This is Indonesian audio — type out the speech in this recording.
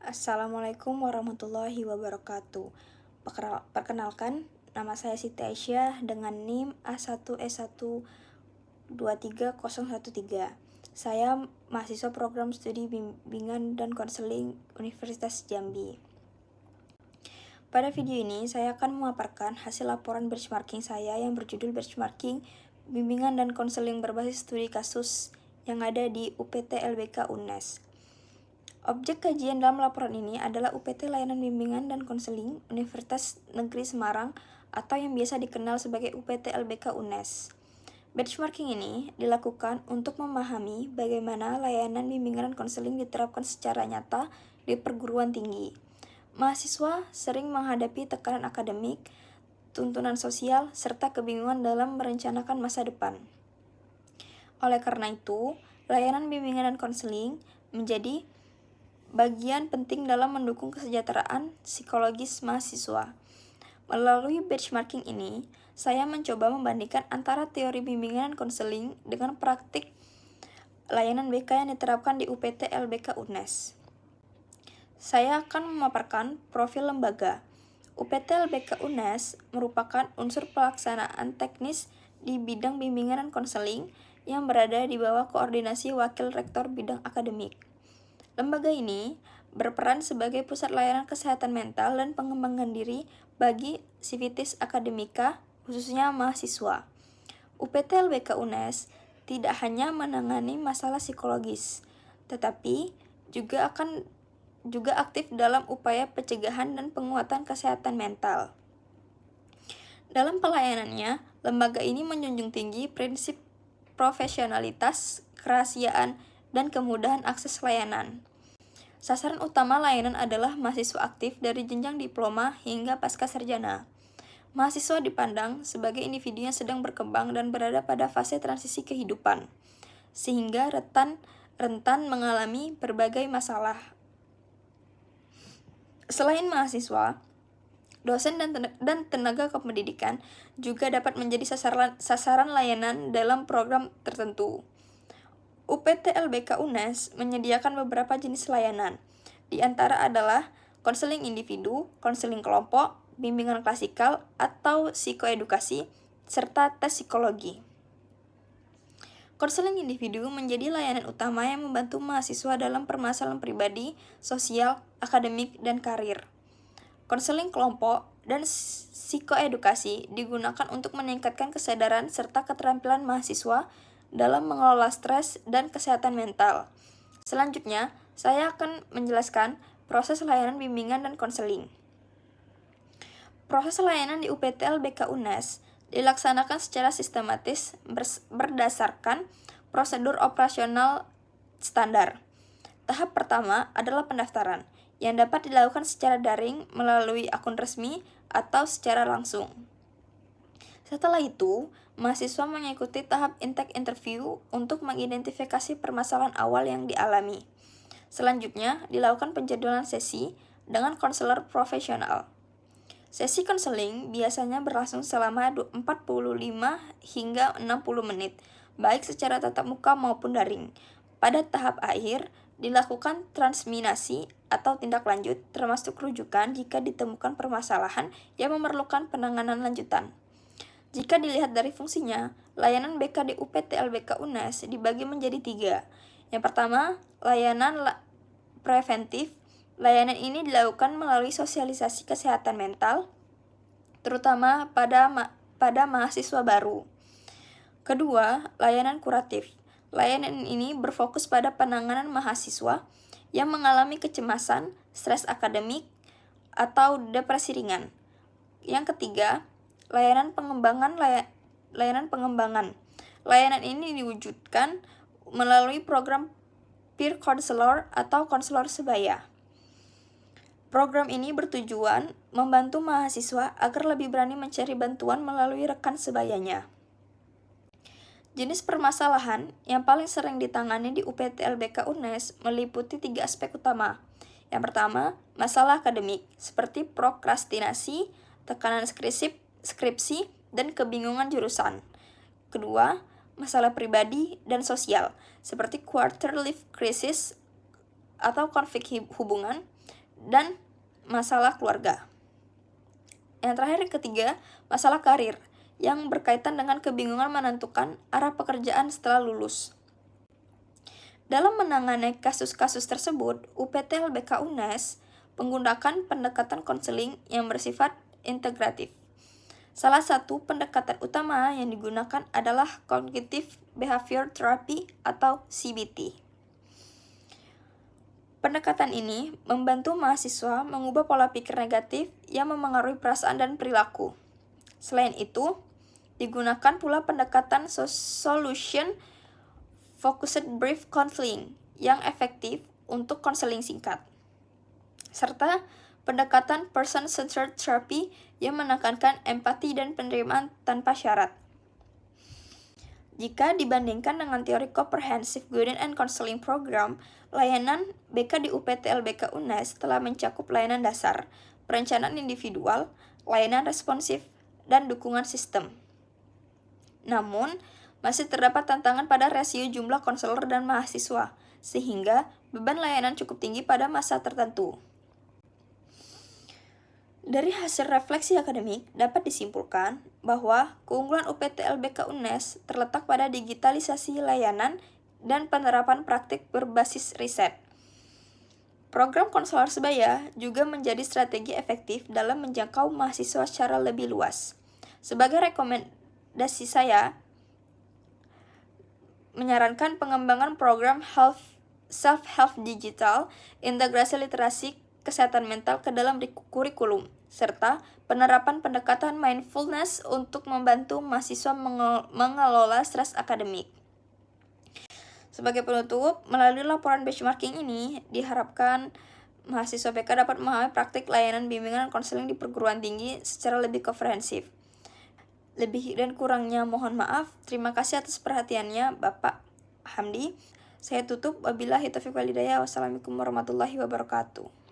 Assalamualaikum warahmatullahi wabarakatuh. Perkenalkan, nama saya Siti Aisyah dengan NIM A1S1230013. Saya mahasiswa program studi bimbingan dan konseling Universitas Jambi. Pada video ini, saya akan memaparkan hasil laporan benchmarking saya yang berjudul Benchmarking Bimbingan dan Konseling Berbasis Studi Kasus yang ada di UPT LBK UNES. Objek kajian dalam laporan ini adalah UPT Layanan Bimbingan dan Konseling Universitas Negeri Semarang atau yang biasa dikenal sebagai UPT LBK UNES. Benchmarking ini dilakukan untuk memahami bagaimana layanan bimbingan dan konseling diterapkan secara nyata di perguruan tinggi. Mahasiswa sering menghadapi tekanan akademik, tuntunan sosial, serta kebingungan dalam merencanakan masa depan. Oleh karena itu, layanan bimbingan dan konseling menjadi bagian penting dalam mendukung kesejahteraan psikologis mahasiswa. Melalui benchmarking ini, saya mencoba membandingkan antara teori bimbingan dan konseling dengan praktik layanan BK yang diterapkan di UPT LBK UNES. Saya akan memaparkan profil lembaga. UPT LBK UNES merupakan unsur pelaksanaan teknis di bidang bimbingan dan konseling yang berada di bawah koordinasi Wakil Rektor Bidang Akademik. Lembaga ini berperan sebagai pusat layanan kesehatan mental dan pengembangan diri bagi sivitas akademika, khususnya mahasiswa. UPT LBK UNES tidak hanya menangani masalah psikologis, tetapi juga aktif dalam upaya pencegahan dan penguatan kesehatan mental. Dalam pelayanannya, lembaga ini menjunjung tinggi prinsip profesionalitas, kerahasiaan, dan kemudahan akses layanan. Sasaran utama layanan adalah mahasiswa aktif dari jenjang diploma hingga pasca sarjana. Mahasiswa dipandang sebagai individu yang sedang berkembang dan berada pada fase transisi kehidupan, sehingga rentan mengalami berbagai masalah. Selain mahasiswa, dosen dan tenaga kependidikan juga dapat menjadi sasaran layanan dalam program tertentu. UPT LBK UNES menyediakan beberapa jenis layanan. Di antara adalah konseling individu, konseling kelompok, bimbingan klasikal atau psikoedukasi, serta tes psikologi. Konseling individu menjadi layanan utama yang membantu mahasiswa dalam permasalahan pribadi, sosial, akademik, dan karir. Konseling kelompok dan psikoedukasi digunakan untuk meningkatkan kesadaran serta keterampilan mahasiswa dalam mengelola stres dan kesehatan mental. Selanjutnya, saya akan menjelaskan proses layanan bimbingan dan konseling. Proses layanan di UPT LBK UNES dilaksanakan secara sistematis berdasarkan prosedur operasional standar. Tahap pertama adalah pendaftaran, yang dapat dilakukan secara daring melalui akun resmi atau secara langsung. Setelah itu, mahasiswa mengikuti tahap intake interview untuk mengidentifikasi permasalahan awal yang dialami. Selanjutnya, dilakukan penjadwalan sesi dengan konselor profesional. Sesi konseling biasanya berlangsung selama 45 hingga 60 menit, baik secara tatap muka maupun daring. Pada tahap akhir, dilakukan transminasi atau tindak lanjut, termasuk rujukan jika ditemukan permasalahan yang memerlukan penanganan lanjutan. Jika dilihat dari fungsinya, layanan BK di UPT LBK UNES dibagi menjadi 3. Yang pertama, layanan preventif. Layanan ini dilakukan melalui sosialisasi kesehatan mental, terutama pada mahasiswa baru. Kedua, layanan kuratif. Layanan ini berfokus pada penanganan mahasiswa yang mengalami kecemasan, stres akademik, atau depresi ringan. Yang ketiga, layanan pengembangan. Layanan ini diwujudkan melalui program peer counselor atau konselor sebaya. Program ini bertujuan membantu mahasiswa agar lebih berani mencari bantuan melalui rekan sebayanya. Jenis permasalahan yang paling sering ditangani di UPT LBK UNES meliputi 3 aspek utama. Yang pertama, masalah akademik, seperti prokrastinasi, tekanan skripsi, dan kebingungan jurusan. Kedua, masalah pribadi dan sosial, seperti quarter life crisis, atau konflik hubungan, dan masalah keluarga. Yang terakhir, yang ketiga, masalah karir yang berkaitan dengan kebingungan menentukan arah pekerjaan setelah lulus. Dalam menangani kasus-kasus tersebut, UPT LBK UNES menggunakan pendekatan konseling yang bersifat integratif. Salah satu pendekatan utama yang digunakan adalah Cognitive Behavior Therapy atau CBT. Pendekatan ini membantu mahasiswa mengubah pola pikir negatif yang memengaruhi perasaan dan perilaku. Selain itu, digunakan pula pendekatan Solution Focused Brief Counseling yang efektif untuk konseling singkat, serta pendekatan Person-Centered Therapy yang menekankan empati dan penerimaan tanpa syarat. Jika dibandingkan dengan teori Comprehensive Guidance and Counseling Program, layanan BK di UPT LBK UNES telah mencakup layanan dasar, perencanaan individual, layanan responsif, dan dukungan sistem. Namun, masih terdapat tantangan pada rasio jumlah konselor dan mahasiswa, sehingga beban layanan cukup tinggi pada masa tertentu. Dari hasil refleksi akademik, dapat disimpulkan bahwa keunggulan UPT LBK UNES terletak pada digitalisasi layanan dan penerapan praktik berbasis riset. Program konselor sebaya juga menjadi strategi efektif dalam menjangkau mahasiswa secara lebih luas. Sebagai rekomendasi saya, menyarankan pengembangan program self-help digital, integrasi literasi kesehatan mental ke dalam kurikulum, serta penerapan pendekatan mindfulness untuk membantu mahasiswa mengelola stres akademik. Sebagai penutup, melalui laporan benchmarking ini, diharapkan mahasiswa BK dapat memahami praktik layanan bimbingan dan konseling di perguruan tinggi secara lebih komprehensif. Lebih dan kurangnya mohon maaf. Terima kasih atas perhatiannya, Bapak Hamdi. Saya tutup. Wabillahi taufiq wal hidayah. Wassalamualaikum warahmatullahi wabarakatuh.